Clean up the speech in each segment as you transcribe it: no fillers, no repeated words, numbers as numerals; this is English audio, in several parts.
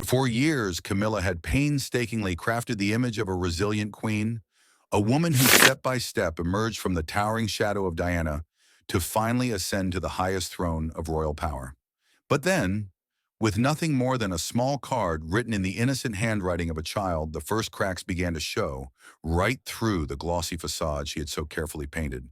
For years, Camilla had painstakingly crafted the image of a resilient queen, a woman who step by step emerged from the towering shadow of Diana to finally ascend to the highest throne of royal power. But then, with nothing more than a small card written in the innocent handwriting of a child, the first cracks began to show, right through the glossy facade she had so carefully painted.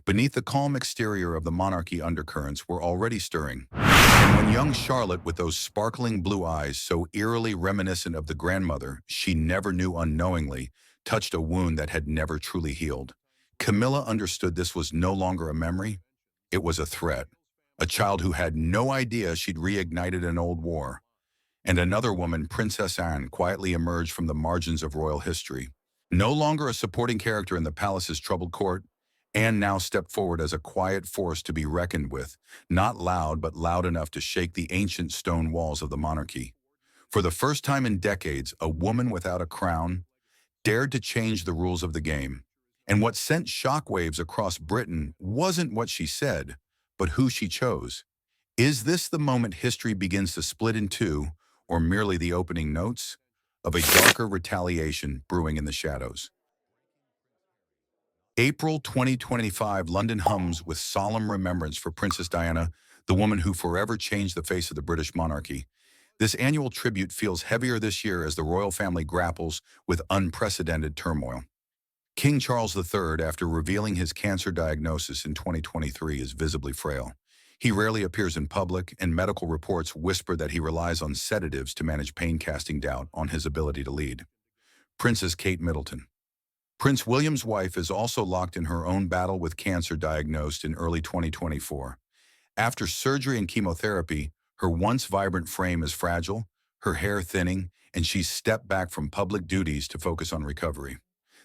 Beneath the calm exterior of the monarchy, undercurrents were already stirring. And when young Charlotte, with those sparkling blue eyes so eerily reminiscent of the grandmother she never knew unknowingly, touched a wound that had never truly healed, Camilla understood this was no longer a memory, it was a threat. A child who had no idea she'd reignited an old war. And another woman, Princess Anne, quietly emerged from the margins of royal history. No longer a supporting character in the palace's troubled court, Anne now stepped forward as a quiet force to be reckoned with, not loud but loud enough to shake the ancient stone walls of the monarchy. For the first time in decades, a woman without a crown dared to change the rules of the game. And what sent shockwaves across Britain wasn't what she said, but who she chose. Is this the moment history begins to split in two, or merely the opening notes of a darker retaliation brewing in the shadows? April 2025, London hums with solemn remembrance for Princess Diana, the woman who forever changed the face of the British monarchy. This annual tribute feels heavier this year as the royal family grapples with unprecedented turmoil. King Charles III, after revealing his cancer diagnosis in 2023, is visibly frail. He rarely appears in public, and medical reports whisper that he relies on sedatives to manage pain, casting doubt on his ability to lead. Princess Kate Middleton. Prince William's wife is also locked in her own battle with cancer diagnosed in early 2024. After surgery and chemotherapy, her once vibrant frame is fragile, her hair thinning, and she's stepped back from public duties to focus on recovery.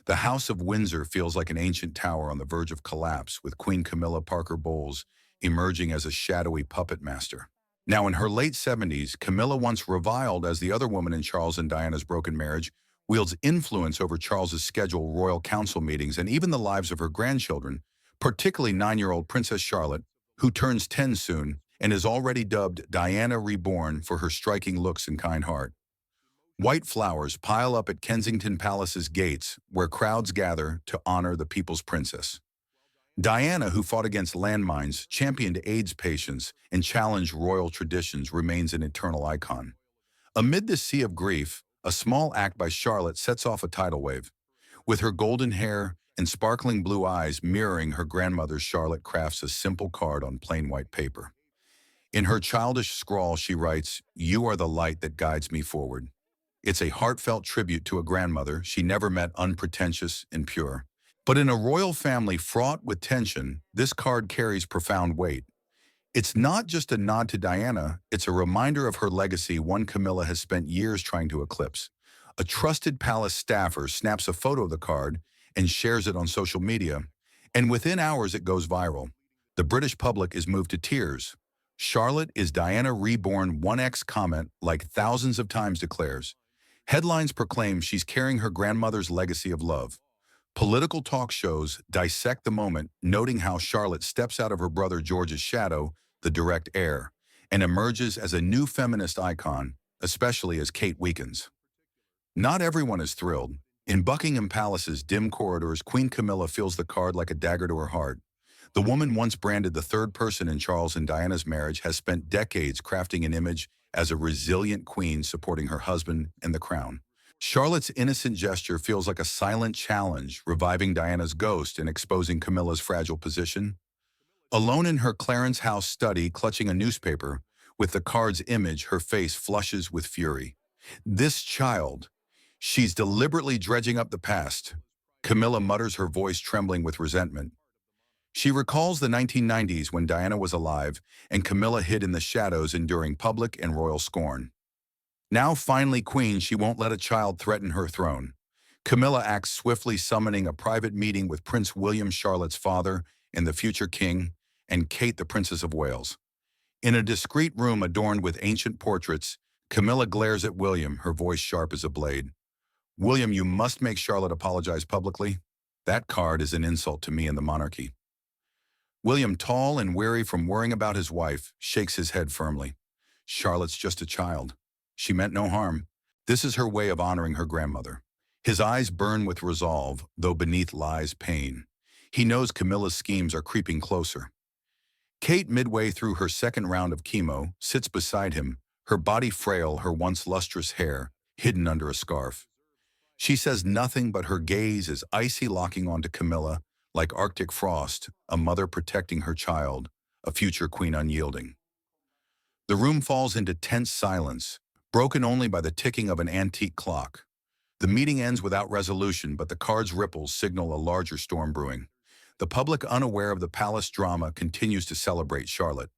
The House of Windsor feels like an ancient tower on the verge of collapse, with Queen Camilla Parker Bowles emerging as a shadowy puppet master. Now, in her late 70s, Camilla, once reviled as the other woman in Charles and Diana's broken marriage, wields influence over Charles's scheduled royal council meetings and even the lives of her grandchildren, particularly 9-year-old Princess Charlotte, who turns 10 soon and is already dubbed Diana Reborn for her striking looks and kind heart. White flowers pile up at Kensington Palace's gates, where crowds gather to honor the people's princess. Diana, who fought against landmines, championed AIDS patients, and challenged royal traditions, remains an eternal icon. Amid this sea of grief, a small act by Charlotte sets off a tidal wave. With her golden hair and sparkling blue eyes mirroring her grandmother's, Charlotte crafts a simple card on plain white paper. In her childish scrawl, she writes, "You are the light that guides me forward." It's a heartfelt tribute to a grandmother she never met, unpretentious and pure. But in a royal family fraught with tension, this card carries profound weight. It's not just a nod to Diana, it's a reminder of her legacy, one Camilla has spent years trying to eclipse. A trusted palace staffer snaps a photo of the card and shares it on social media, and within hours it goes viral. The British public is moved to tears. "Charlotte is Diana Reborn," one X comment, like thousands of times, declares. Headlines proclaim she's carrying her grandmother's legacy of love. Political talk shows dissect the moment, noting how Charlotte steps out of her brother George's shadow, the direct heir, and emerges as a new feminist icon, especially as Kate weakens. Not everyone is thrilled. In Buckingham Palace's dim corridors, Queen Camilla feels the card like a dagger to her heart. The woman once branded the third person in Charles and Diana's marriage has spent decades crafting an image as a resilient queen supporting her husband and the crown. Charlotte's innocent gesture feels like a silent challenge, reviving Diana's ghost and exposing Camilla's fragile position. Alone in her Clarence House study, clutching a newspaper, with the card's image, her face flushes with fury. This child, she's deliberately dredging up the past. Camilla mutters, her voice trembling with resentment. She recalls the 1990s when Diana was alive and Camilla hid in the shadows, enduring public and royal scorn. Now finally queen, she won't let a child threaten her throne. Camilla acts swiftly, summoning a private meeting with Prince William, Charlotte's father, and the future king, and Kate, the Princess of Wales. In a discreet room adorned with ancient portraits, Camilla glares at William, her voice sharp as a blade. "William, you must make Charlotte apologize publicly. That card is an insult to me and the monarchy." William, tall and weary from worrying about his wife, shakes his head firmly. "Charlotte's just a child. She meant no harm. This is her way of honoring her grandmother. His eyes burn with resolve, though beneath lies pain. He knows Camilla's schemes are creeping closer. Kate, midway through her second round of chemo, sits beside him, her body frail, her once lustrous hair hidden under a scarf. She says nothing, but her gaze is icy, locking onto Camilla like Arctic frost, a mother protecting her child, a future queen unyielding. The room falls into tense silence, broken only by the ticking of an antique clock. The meeting ends without resolution, but the card's ripples signal a larger storm brewing. The public, unaware of the palace drama, continues to celebrate Charlotte.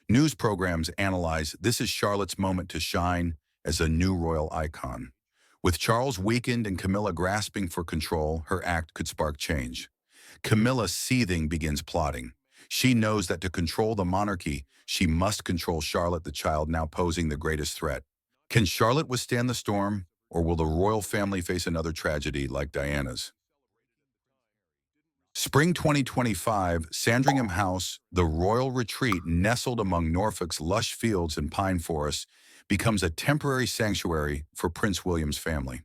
News programs analyze this is Charlotte's moment to shine as a new royal icon. With Charles weakened and Camilla grasping for control, her act could spark change. Camilla, seething, begins plotting. She knows that to control the monarchy, she must control Charlotte, the child now posing the greatest threat. Can Charlotte withstand the storm, or will the royal family face another tragedy like Diana's? Spring 2025, Sandringham House, the royal retreat nestled among Norfolk's lush fields and pine forests, becomes a temporary sanctuary for Prince William's family.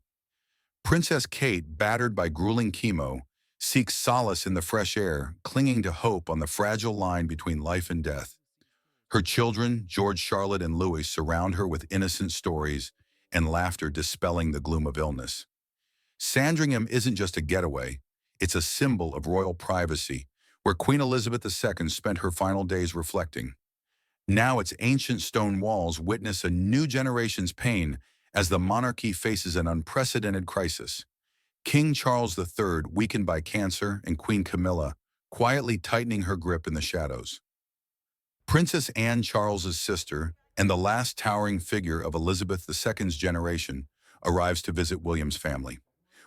Princess Kate, battered by grueling chemo, seeks solace in the fresh air, clinging to hope on the fragile line between life and death. Her children, George, Charlotte, and Louis, surround her with innocent stories and laughter dispelling the gloom of illness. Sandringham isn't just a getaway, it's a symbol of royal privacy, where Queen Elizabeth II spent her final days reflecting. Now its ancient stone walls witness a new generation's pain as the monarchy faces an unprecedented crisis. King Charles III, weakened by cancer, and Queen Camilla, quietly tightening her grip in the shadows. Princess Anne, Charles's sister, and the last towering figure of Elizabeth II's generation, arrives to visit William's family.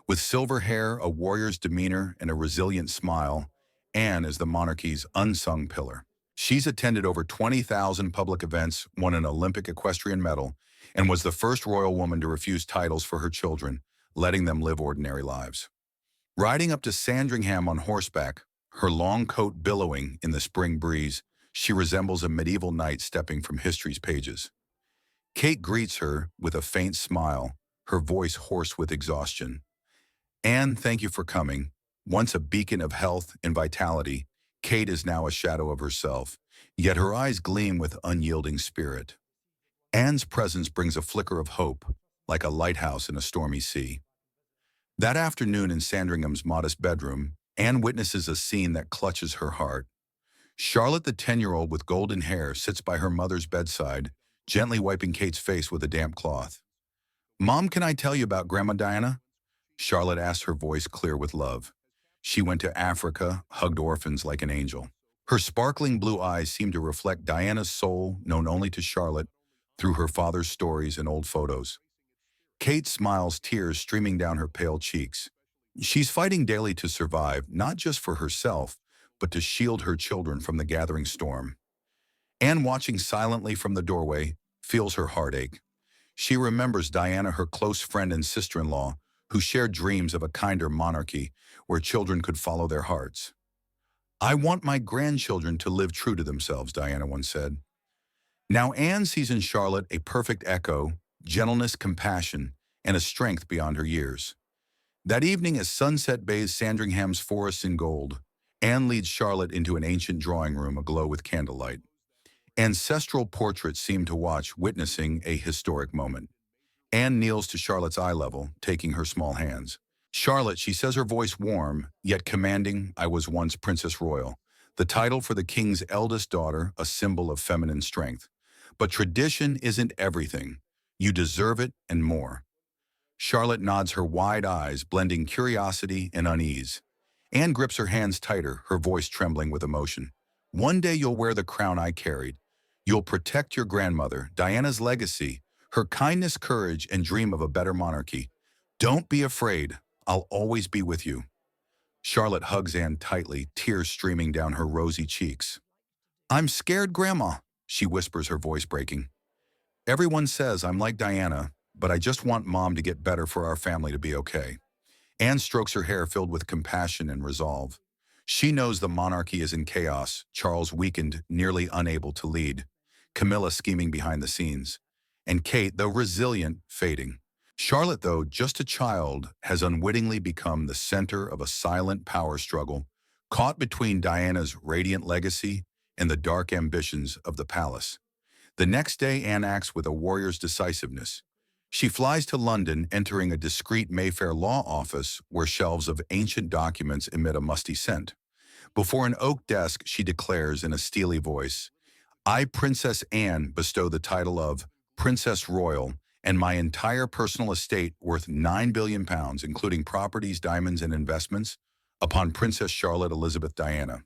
With silver hair, a warrior's demeanor, and a resilient smile, Anne is the monarchy's unsung pillar. She's attended over 20,000 public events, won an Olympic equestrian medal, and was the first royal woman to refuse titles for her children, letting them live ordinary lives. Riding up to Sandringham on horseback, her long coat billowing in the spring breeze, she resembles a medieval knight stepping from history's pages. Kate greets her with a faint smile, her voice hoarse with exhaustion. Anne, thank you for coming. Once a beacon of health and vitality, Kate is now a shadow of herself, yet her eyes gleam with unyielding spirit. Anne's presence brings a flicker of hope, like a lighthouse in a stormy sea. That afternoon in Sandringham's modest bedroom, Anne witnesses a scene that clutches her heart. Charlotte, the 10-year-old with golden hair, sits by her mother's bedside, gently wiping Kate's face with a damp cloth. "Mom, can I tell you about Grandma Diana?" Charlotte asks, her voice clear with love. She went to Africa, hugged orphans like an angel. Her sparkling blue eyes seem to reflect Diana's soul, known only to Charlotte, through her father's stories and old photos. Kate smiles, tears streaming down her pale cheeks. She's fighting daily to survive, not just for herself, but to shield her children from the gathering storm. Anne, watching silently from the doorway, feels her heart ache. She remembers Diana, her close friend and sister-in-law, who shared dreams of a kinder monarchy where children could follow their hearts. "I want my grandchildren to live true to themselves," Diana once said. Now Anne sees in Charlotte a perfect echo, gentleness, compassion, and a strength beyond her years. That evening, as sunset bathes Sandringham's forests in gold, Anne leads Charlotte into an ancient drawing room aglow with candlelight. Ancestral portraits seem to watch, witnessing a historic moment. Anne kneels to Charlotte's eye level, taking her small hands. "Charlotte," she says, her voice warm, yet commanding, "I was once Princess Royal, the title for the king's eldest daughter, a symbol of feminine strength. But tradition isn't everything. You deserve it and more." Charlotte nods, her wide eyes blending curiosity and unease. Anne grips her hands tighter, her voice trembling with emotion. "One day you'll wear the crown I carried. You'll protect your grandmother, Diana's legacy, her kindness, courage, and dream of a better monarchy. Don't be afraid. I'll always be with you." Charlotte hugs Anne tightly, tears streaming down her rosy cheeks. "I'm scared, Grandma," she whispers, her voice breaking. "Everyone says I'm like Diana, but I just want Mom to get better for our family to be okay." Anne strokes her hair, filled with compassion and resolve. She knows the monarchy is in chaos, Charles weakened, nearly unable to lead, Camilla scheming behind the scenes. and Kate, though resilient, fading. Charlotte, though just a child, has unwittingly become the center of a silent power struggle, caught between Diana's radiant legacy and the dark ambitions of the palace. The next day, Anne acts with a warrior's decisiveness. She flies to London, entering a discreet Mayfair law office where shelves of ancient documents emit a musty scent. Before an oak desk, she declares in a steely voice, "I, Princess Anne, bestow the title of Princess Royal and my entire personal estate worth £9 billion, including properties, diamonds, and investments, upon Princess Charlotte Elizabeth Diana."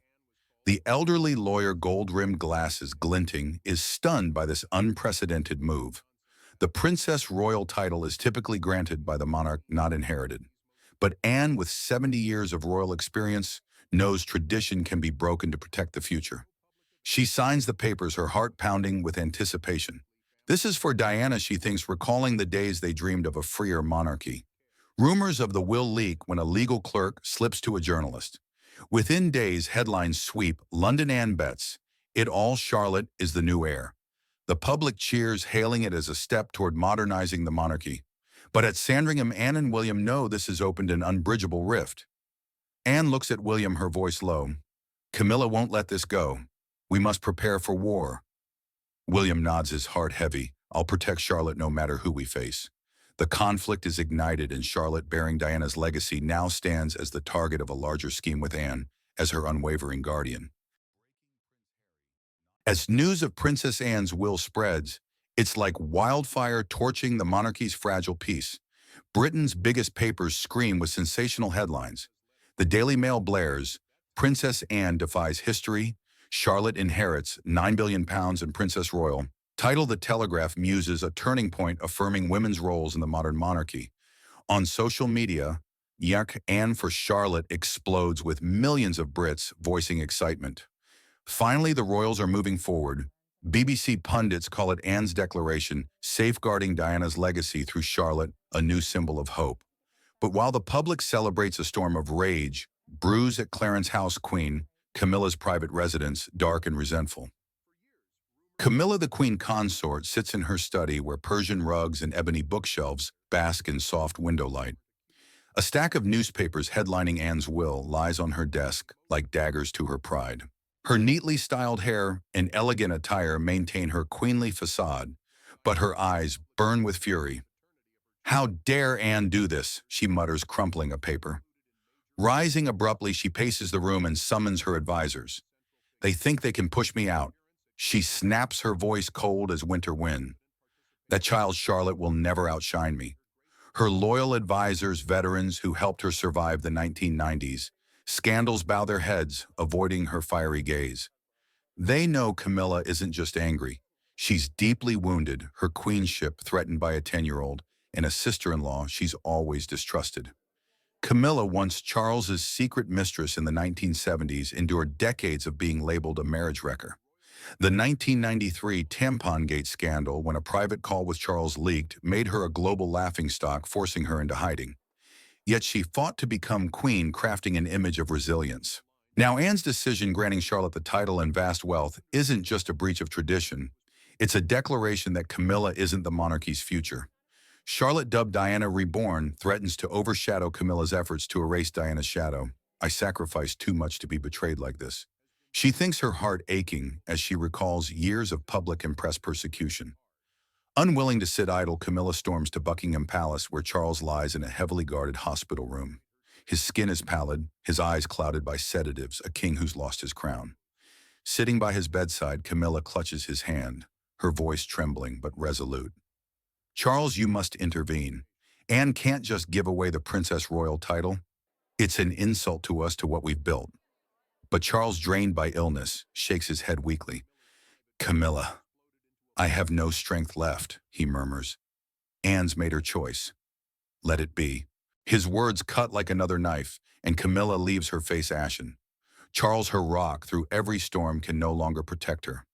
The elderly lawyer, gold-rimmed glasses glinting, is stunned by this unprecedented move. The Princess Royal title is typically granted by the monarch, not inherited. But Anne, with 70 years of royal experience, knows tradition can be broken to protect the future. She signs the papers, her heart pounding with anticipation. This is for Diana, she thinks, recalling the days they dreamed of a freer monarchy. Rumors of the will leak when a legal clerk slips to a journalist. Within days, headlines sweep, "London Anne bets, it all Charlotte is the new heir." The public cheers, hailing it as a step toward modernizing the monarchy. But at Sandringham, Anne and William know this has opened an unbridgeable rift. Anne looks at William, her voice low. "Camilla won't let this go. We must prepare for war." William nods, his heart heavy. "I'll protect Charlotte no matter who we face." The conflict is ignited, and Charlotte, bearing Diana's legacy, now stands as the target of a larger scheme, with Anne as her unwavering guardian. As news of Princess Anne's will spreads, it's like wildfire torching the monarchy's fragile peace. Britain's biggest papers scream with sensational headlines. The Daily Mail blares, "Princess Anne defies history. Charlotte inherits £9 billion and Princess Royal." Title: The Telegraph muses a turning point, affirming women's roles in the modern monarchy. On social media, "Yuck, Anne for Charlotte" explodes, with millions of Brits voicing excitement. Finally, the royals are moving forward. BBC pundits call it Anne's declaration, safeguarding Diana's legacy through Charlotte, a new symbol of hope. But while the public celebrates, a storm of rage brews at Clarence House, Queen Camilla's private residence, dark and resentful. Camilla, the Queen consort, sits in her study where Persian rugs and ebony bookshelves bask in soft window light. A stack of newspapers headlining Anne's will lies on her desk like daggers to her pride. Her neatly styled hair and elegant attire maintain her queenly facade, but her eyes burn with fury. "How dare Anne do this?" she mutters, crumpling a paper. Rising abruptly, she paces the room and summons her advisors. "They think they can push me out." She snaps, her voice cold as winter wind. "That child Charlotte will never outshine me." Her loyal advisors, veterans who helped her survive the 1990s, scandals, bow their heads, avoiding her fiery gaze. They know Camilla isn't just angry. She's deeply wounded, her queenship threatened by a 10-year-old, and a sister-in-law she's always distrusted. Camilla, once Charles's secret mistress in the 1970s, endured decades of being labeled a marriage wrecker. The 1993 Tampongate scandal, when a private call with Charles leaked, made her a global laughingstock, forcing her into hiding. Yet she fought to become queen, crafting an image of resilience. Now, Anne's decision granting Charlotte the title and vast wealth isn't just a breach of tradition. It's a declaration that Camilla isn't the monarchy's future. Charlotte, dubbed Diana Reborn, threatens to overshadow Camilla's efforts to erase Diana's shadow. "I sacrificed too much to be betrayed like this." She thinks, her heart aching as she recalls years of public and press persecution. Unwilling to sit idle, Camilla storms to Buckingham Palace, where Charles lies in a heavily guarded hospital room. His skin is pallid, his eyes clouded by sedatives, a king who's lost his crown. Sitting by his bedside, Camilla clutches his hand, her voice trembling but resolute. "Charles, you must intervene. Anne can't just give away the Princess Royal title. It's an insult to us, to what we've built." But Charles, drained by illness, shakes his head weakly. "Camilla, I have no strength left," he murmurs. "Anne's made her choice. Let it be." His words cut like another knife, and Camilla leaves, her face ashen. Charles, her rock through every storm, can no longer protect her.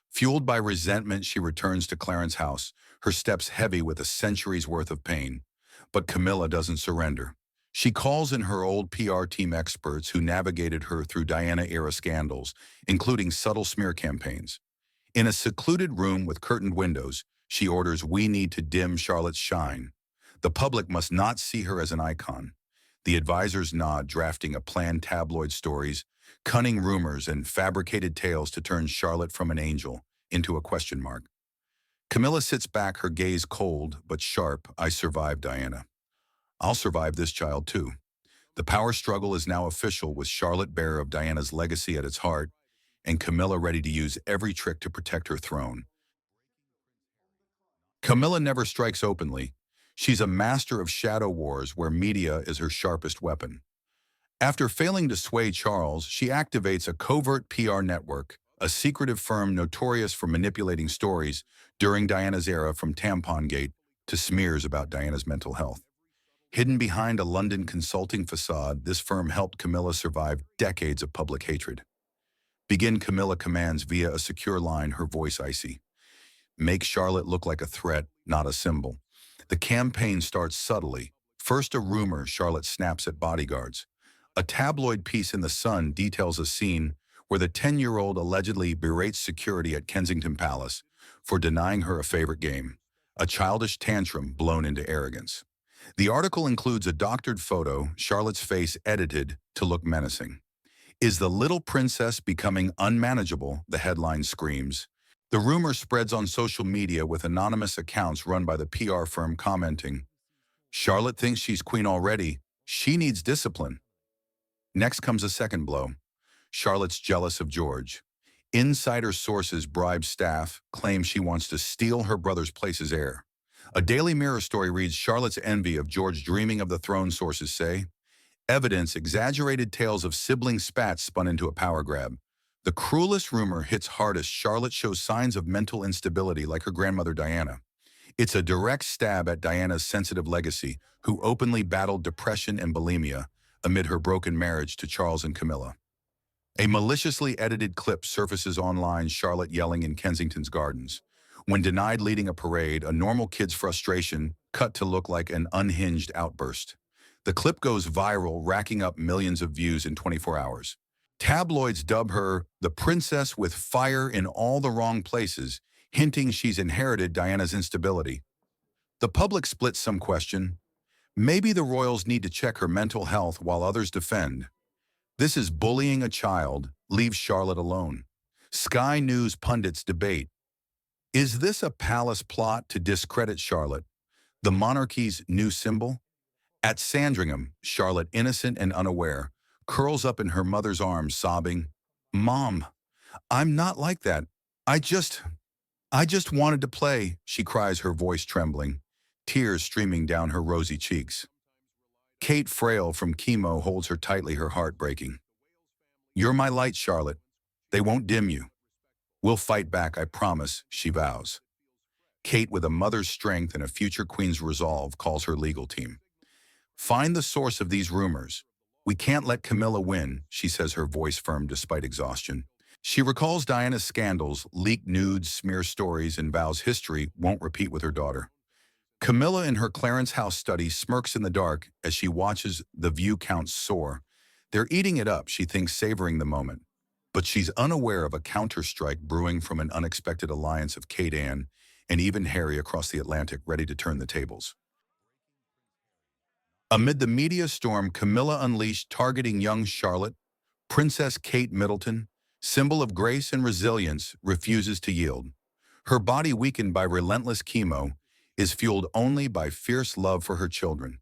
Fueled by resentment, she returns to Clarence House, her steps heavy with a century's worth of pain. But Camilla doesn't surrender. She calls in her old PR team experts who navigated her through Diana-era scandals, including subtle smear campaigns. In a secluded room with curtained windows, She orders, "We need to dim Charlotte's shine. The public must not see her as an icon." The advisors nod, drafting a planned tabloid stories, cunning rumors, and fabricated tales to turn Charlotte from an angel into a question mark. Camilla sits back, her gaze cold but sharp. "I survived, Diana. I'll survive this child too." The power struggle is now official, with Charlotte bearer of Diana's legacy at its heart, and Camilla ready to use every trick to protect her throne. Camilla never strikes openly. She's a master of shadow wars where media is her sharpest weapon. After failing to sway Charles, she activates a covert PR network, a secretive firm notorious for manipulating stories during Diana's era, from Tampongate to smears about Diana's mental health. Hidden behind a London consulting facade, this firm helped Camilla survive decades of public hatred. "Begin," Camilla commands via a secure line, her voice icy. "Make Charlotte look like a threat, not a symbol." The campaign starts subtly. First, a rumor Charlotte snaps at bodyguards. A tabloid piece in The Sun details a scene where the 10-year-old allegedly berates security at Kensington Palace for denying her a favorite game, a childish tantrum blown into arrogance. The article includes a doctored photo, Charlotte's face edited to look menacing. "Is the little princess becoming unmanageable?" the headline screams. The rumor spreads on social media, with anonymous accounts run by the PR firm commenting, "Charlotte thinks she's queen already. She needs discipline." Next comes a second blow. Charlotte's jealous of George. Insider sources bribe staff, claim she wants to steal her brother's place as heir. A Daily Mirror story reads, "Charlotte's envy of George dreaming of the throne," sources say. Evidence, exaggerated tales of sibling spats spun into a power grab. The cruelest rumor hits hardest. Charlotte shows signs of mental instability like her grandmother Diana. It's a direct stab at Diana's sensitive legacy, who openly battled depression and bulimia amid her broken marriage to Charles and Camilla. A maliciously edited clip surfaces online, Charlotte yelling in Kensington's gardens. When denied leading a parade, a normal kid's frustration cut to look like an unhinged outburst. The clip goes viral, racking up millions of views in 24 hours. Tabloids dub her the princess with fire in all the wrong places, hinting she's inherited Diana's instability. The public splits, some question, maybe the royals need to check her mental health, while others defend, "This is bullying a child, leave Charlotte alone." Sky News pundits debate, is this a palace plot to discredit Charlotte, the monarchy's new symbol? At Sandringham, Charlotte, innocent and unaware, curls up in her mother's arms, sobbing, "Mom, I'm not like that. I just wanted to play," she cries, her voice trembling, tears streaming down her rosy cheeks. Kate, frail from chemo, holds her tightly, her heart breaking. "You're my light, Charlotte. They won't dim you. We'll fight back, I promise," she vows. Kate, with a mother's strength and a future queen's resolve, calls her legal team. "Find the source of these rumors. We can't let Camilla win," she says, her voice firm despite exhaustion. She recalls Diana's scandals, leaked nudes, smear stories, and vows history won't repeat with her daughter. Camilla, in her Clarence House study, smirks in the dark as she watches the view counts soar. They're eating it up, she thinks, savoring the moment. But she's unaware of a counterstrike brewing from an unexpected alliance of Kate Anne and even Harry across the Atlantic, ready to turn the tables. Amid the media storm, Camilla unleashed, targeting young Charlotte. Princess Kate Middleton, symbol of grace and resilience, refuses to yield. Her body, weakened by relentless chemo, is fueled only by fierce love for her children.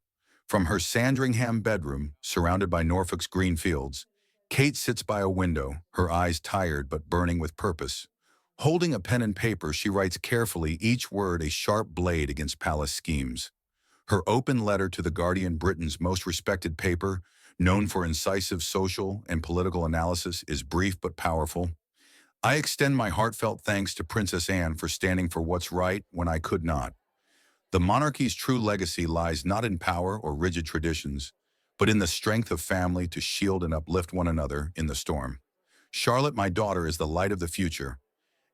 From her Sandringham bedroom, surrounded by Norfolk's green fields, Kate sits by a window, her eyes tired but burning with purpose. Holding a pen and paper, she writes carefully, each word a sharp blade against palace schemes. Her open letter to The Guardian, Britain's most respected paper, known for incisive social and political analysis, is brief but powerful. "I extend my heartfelt thanks to Princess Anne for standing for what's right when I could not. The monarchy's true legacy lies not in power or rigid traditions, but in the strength of family to shield and uplift one another in the storm. Charlotte, my daughter, is the light of the future,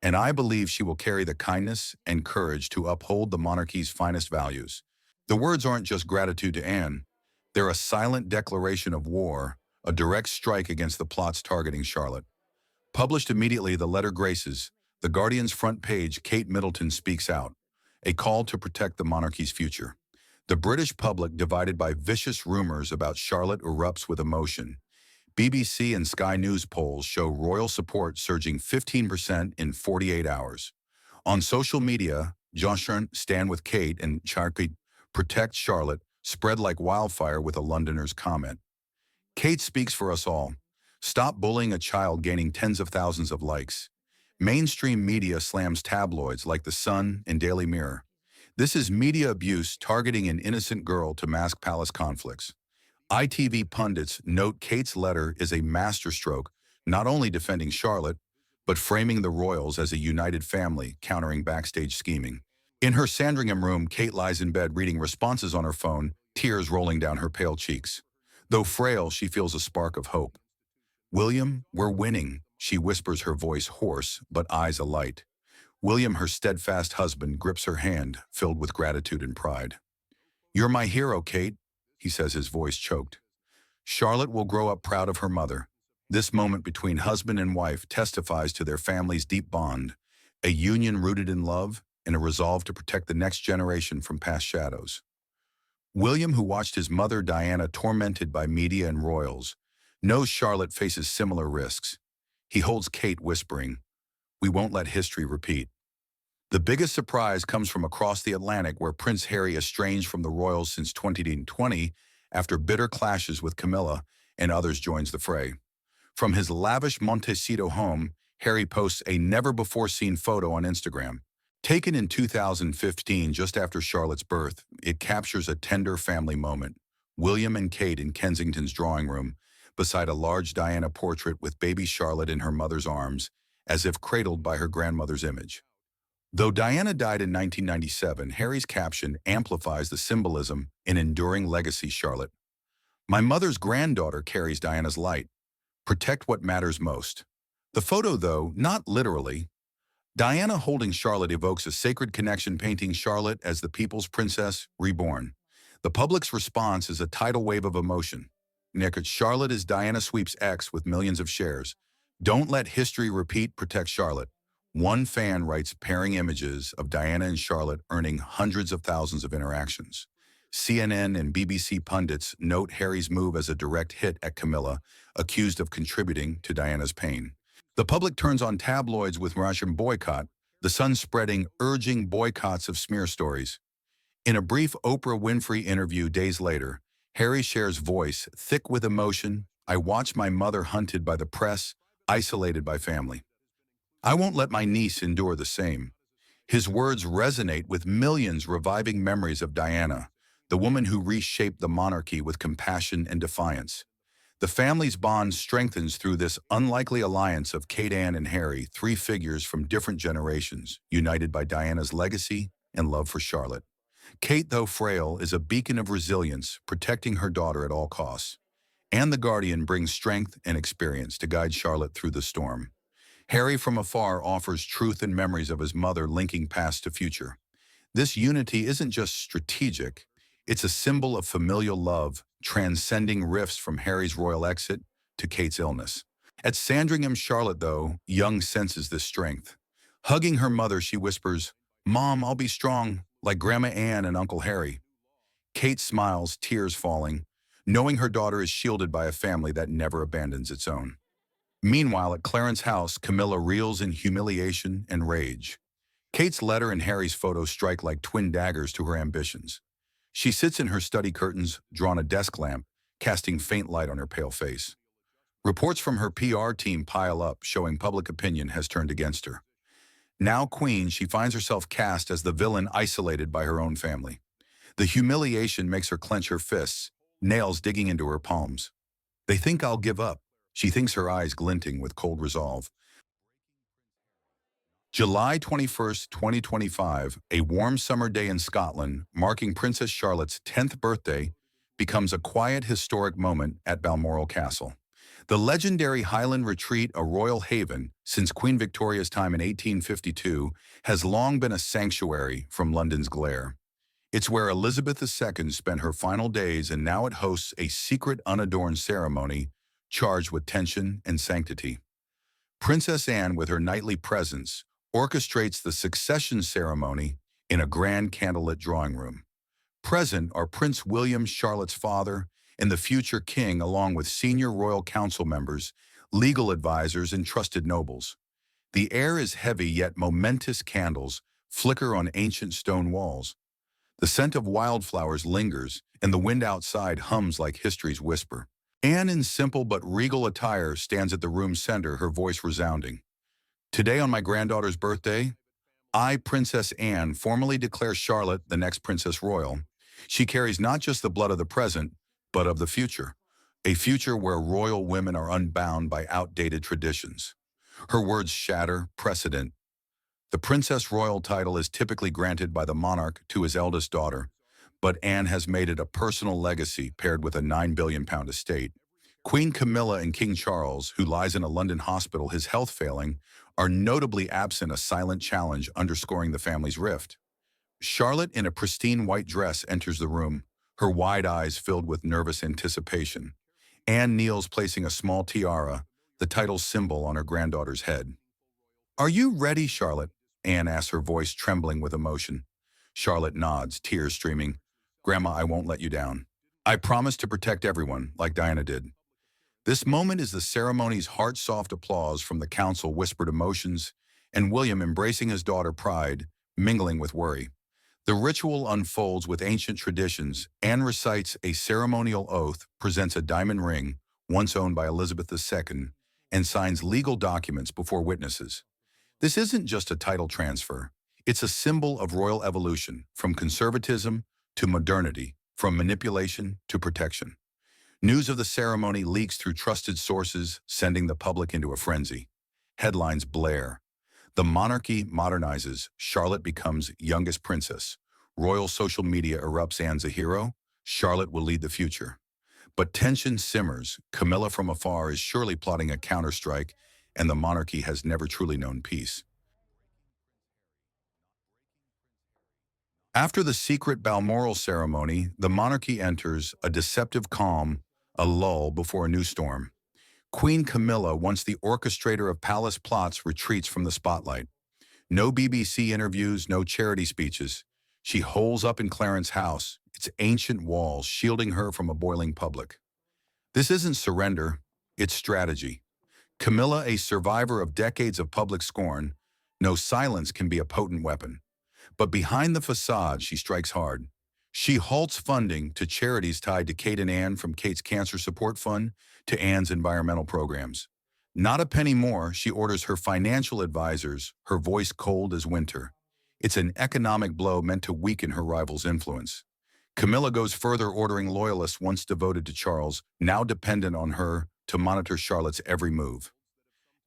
and I believe she will carry the kindness and courage to uphold the monarchy's finest values." The words aren't just gratitude to Anne. They're a silent declaration of war, a direct strike against the plots targeting Charlotte. Published immediately, the letter graces The Guardian's front page. Kate Middleton speaks out. a call to protect the monarchy's future. The British public, divided by vicious rumors about Charlotte, erupts with emotion. BBC and Sky News polls show royal support surging 15% in 48 hours. On social media, Joshern stand with Kate and Charky protect Charlotte spread like wildfire with a Londoner's comment. Kate speaks for us all. Stop bullying a child, gaining tens of thousands of likes. Mainstream media slams tabloids like The Sun and Daily Mirror. This is media abuse targeting an innocent girl to mask palace conflicts. ITV pundits note Kate's letter is a masterstroke, not only defending Charlotte, but framing the royals as a united family, countering backstage scheming. In her Sandringham room, Kate lies in bed reading responses on her phone, tears rolling down her pale cheeks. Though frail, she feels a spark of hope. "William, we're winning," she whispers, her voice hoarse but eyes alight. William, her steadfast husband, grips her hand, filled with gratitude and pride. "You're my hero, Kate," he says, his voice choked. Charlotte will grow up proud of her mother. This moment between husband and wife testifies to their family's deep bond, a union rooted in love and a resolve to protect the next generation from past shadows. William, who watched his mother Diana tormented by media and royals, knows Charlotte faces similar risks. He holds Kate, whispering, "We won't let history repeat." The biggest surprise comes from across the Atlantic, where Prince Harry, estranged from the royals since 2020 after bitter clashes with Camilla and others, joins the fray. From his lavish Montecito home, Harry posts a never-before-seen photo on Instagram. Taken in 2015, just after Charlotte's birth, it captures a tender family moment. William and Kate in Kensington's drawing room, beside a large Diana portrait with baby Charlotte in her mother's arms, as if cradled by her grandmother's image. Though Diana died in 1997, Harry's caption amplifies the symbolism in enduring legacy. Charlotte, my mother's granddaughter, carries Diana's light. Protect what matters most. The photo, though, not literally. Diana holding Charlotte evokes a sacred connection, painting Charlotte as the people's princess reborn. The public's response is a tidal wave of emotion. Naked Charlotte as Diana sweeps X with millions of shares. "Don't let history repeat, protect Charlotte." One fan writes pairing images of Diana and Charlotte, earning hundreds of thousands of interactions. CNN and BBC pundits note Harry's move as a direct hit at Camilla, accused of contributing to Diana's pain. The public turns on tabloids with Russian boycott, The Sun spreading urging boycotts of smear stories. In a brief Oprah Winfrey interview days later, Harry shares voice thick with emotion. "I watched my mother hunted by the press, isolated by family. I won't let my niece endure the same." His words resonate with millions, reviving memories of Diana, the woman who reshaped the monarchy with compassion and defiance. The family's bond strengthens through this unlikely alliance of Kate Anne and Harry, three figures from different generations, united by Diana's legacy and love for Charlotte. Kate, though frail, is a beacon of resilience, protecting her daughter at all costs. Anne the Guardian brings strength and experience to guide Charlotte through the storm. Harry, from afar, offers truth and memories of his mother, linking past to future. This unity isn't just strategic, it's a symbol of familial love, transcending rifts from Harry's royal exit to Kate's illness. At Sandringham, Charlotte, though, young, senses this strength. Hugging her mother, she whispers, "Mom, I'll be strong, like Grandma Anne and Uncle Harry." Kate smiles, tears falling, knowing her daughter is shielded by a family that never abandons its own. Meanwhile, at Clarence's house, Camilla reels in humiliation and rage. Kate's letter and Harry's photo strike like twin daggers to her ambitions. She sits in her study, curtains drawn, a desk lamp, casting faint light on her pale face. Reports from her PR team pile up, showing public opinion has turned against her. Now queen, she finds herself cast as the villain, isolated by her own family. The humiliation makes her clench her fists, nails digging into her palms. "They think I'll give up," she thinks, her eyes glinting with cold resolve. July 21st, 2025, a warm summer day in Scotland, marking Princess Charlotte's 10th birthday, becomes a quiet, historic moment at Balmoral Castle. The legendary Highland Retreat, a royal haven since Queen Victoria's time in 1852, has long been a sanctuary from London's glare. It's where Elizabeth II spent her final days, and now it hosts a secret, unadorned ceremony charged with tension and sanctity. Princess Anne, with her nightly presence, orchestrates the succession ceremony, in a grand candlelit drawing room. Present are Prince William, Charlotte's father, and the future king, along with senior royal council members, legal advisors, and trusted nobles. The air is heavy, yet momentous candles flicker on ancient stone walls. The scent of wildflowers lingers, and the wind outside hums like history's whisper. Anne, in simple but regal attire, stands at the room's center, her voice resounding. Today, on my granddaughter's birthday, I, Princess Anne, formally declare Charlotte the next Princess Royal. She carries not just the blood of the present, but of the future. A future where royal women are unbound by outdated traditions. Her words shatter precedent. The Princess Royal title is typically granted by the monarch to his eldest daughter, but Anne has made it a personal legacy paired with a £9 billion estate. Queen Camilla and King Charles, who lies in a London hospital, his health failing, are notably absent, a silent challenge underscoring the family's rift. Charlotte, in a pristine white dress, enters the room, her wide eyes filled with nervous anticipation. Anne kneels, placing a small tiara, the title's symbol, on her granddaughter's head. "Are you ready, Charlotte?" Anne asks, her voice trembling with emotion. Charlotte nods, tears streaming. "Grandma, I won't let you down. I promise to protect everyone, like Diana did." This moment is the ceremony's heart-soft applause from the council, whispered emotions, and William embracing his daughter, pride mingling with worry. The ritual unfolds with ancient traditions. Anne recites a ceremonial oath, presents a diamond ring, once owned by Elizabeth II, and signs legal documents before witnesses. This isn't just a title transfer. It's a symbol of royal evolution, from conservatism to modernity, from manipulation to protection. News of the ceremony leaks through trusted sources, sending the public into a frenzy. Headlines blare. The monarchy modernizes. Charlotte becomes youngest princess. Royal social media erupts. Anne's a hero. Charlotte will lead the future. But tension simmers. Camilla from afar is surely plotting a counterstrike, and the monarchy has never truly known peace. After the secret Balmoral ceremony, the monarchy enters a deceptive calm, a lull before a new storm. Queen Camilla, once the orchestrator of palace plots, retreats from the spotlight. No BBC interviews, no charity speeches. She holes up in Clarence House, its ancient walls shielding her from a boiling public. This isn't surrender, it's strategy. Camilla, a survivor of decades of public scorn, knows silence can be a potent weapon. But behind the facade, she strikes hard. She halts funding to charities tied to Kate and Anne, from Kate's Cancer Support Fund to Anne's environmental programs. Not a penny more, she orders her financial advisors, her voice cold as winter. It's an economic blow meant to weaken her rival's influence. Camilla goes further, ordering loyalists once devoted to Charles, now dependent on her, to monitor Charlotte's every move.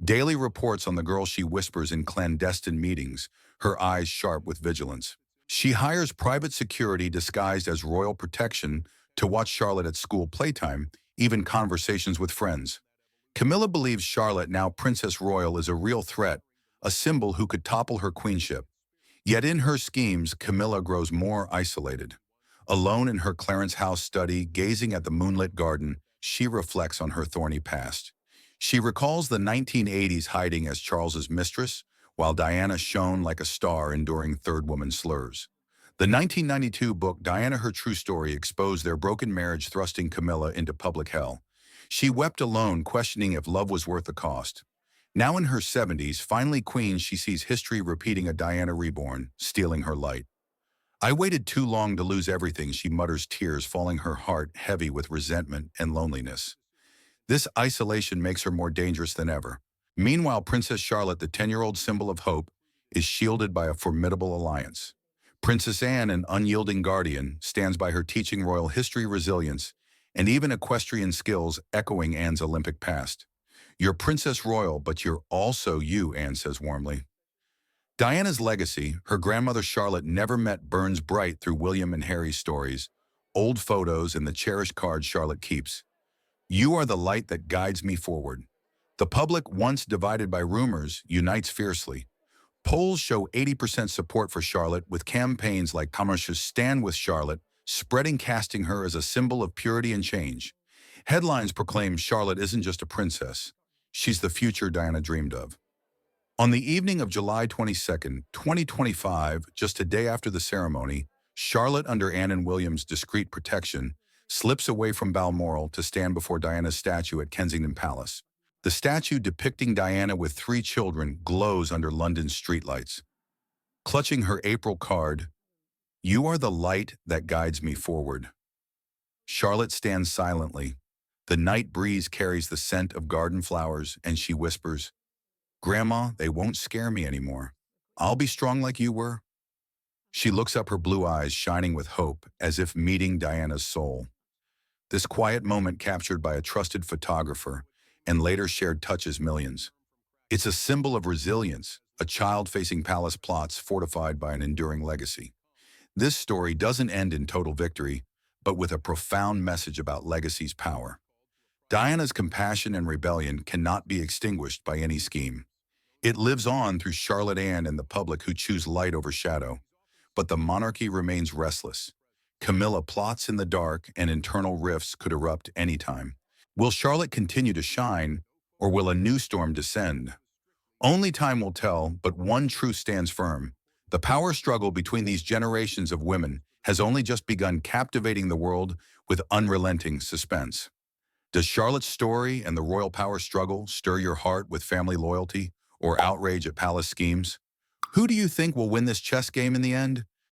Daily reports on the girl she whispers in clandestine meetings, her eyes sharp with vigilance. She hires private security disguised as royal protection to watch Charlotte at school playtime, even conversations with friends. Camilla believes Charlotte, now Princess Royal, is a real threat, a symbol who could topple her queenship. Yet in her schemes, Camilla grows more isolated. Alone in her Clarence House study, gazing at the moonlit garden, she reflects on her thorny past. She recalls the 1980s, hiding as Charles's mistress, while Diana shone like a star, enduring third woman slurs. The 1992 book Diana, Her True Story exposed their broken marriage, thrusting Camilla into public hell. She wept alone, questioning if love was worth the cost. Now in her 70s, finally queen, she sees history repeating, a Diana reborn, stealing her light. "I waited too long to lose everything," she mutters, tears falling, her heart heavy with resentment and loneliness. This isolation makes her more dangerous than ever. Meanwhile, Princess Charlotte, the 10-year-old symbol of hope, is shielded by a formidable alliance. Princess Anne, an unyielding guardian, stands by her, teaching royal history, resilience, and even equestrian skills, echoing Anne's Olympic past. "You're Princess Royal, but you're also you," Anne says warmly. Diana's legacy: her grandmother Charlotte never met, burns bright through William and Harry's stories, old photos, and the cherished cards Charlotte keeps. "You are the light that guides me forward." The public, once divided by rumors, unites fiercely. Polls show 80% support for Charlotte, with campaigns like Camilla's Stand with Charlotte spreading, casting her as a symbol of purity and change. Headlines proclaim Charlotte isn't just a princess, she's the future Diana dreamed of. On the evening of July 22nd, 2025, just a day after the ceremony, Charlotte, under Anne and William's discreet protection, slips away from Balmoral to stand before Diana's statue at Kensington Palace. The statue depicting Diana with three children glows under London's streetlights. Clutching her April card, "You are the light that guides me forward." Charlotte stands silently. The night breeze carries the scent of garden flowers, and she whispers, "Grandma, they won't scare me anymore. I'll be strong like you were." She looks up, her blue eyes shining with hope, as if meeting Diana's soul. This quiet moment captured by a trusted photographer and later shared touches millions. It's a symbol of resilience, a child facing palace plots fortified by an enduring legacy. This story doesn't end in total victory, but with a profound message about legacy's power. Diana's compassion and rebellion cannot be extinguished by any scheme. It lives on through Charlotte Anne and the public who choose light over shadow. But the monarchy remains restless. Camilla plots in the dark, and internal rifts could erupt anytime. Will Charlotte continue to shine, or will a new storm descend? Only time will tell, but one truth stands firm. The power struggle between these generations of women has only just begun, captivating the world with unrelenting suspense. Does Charlotte's story and the royal power struggle stir your heart with family loyalty or outrage at palace schemes? Who do you think will win this chess game in the end?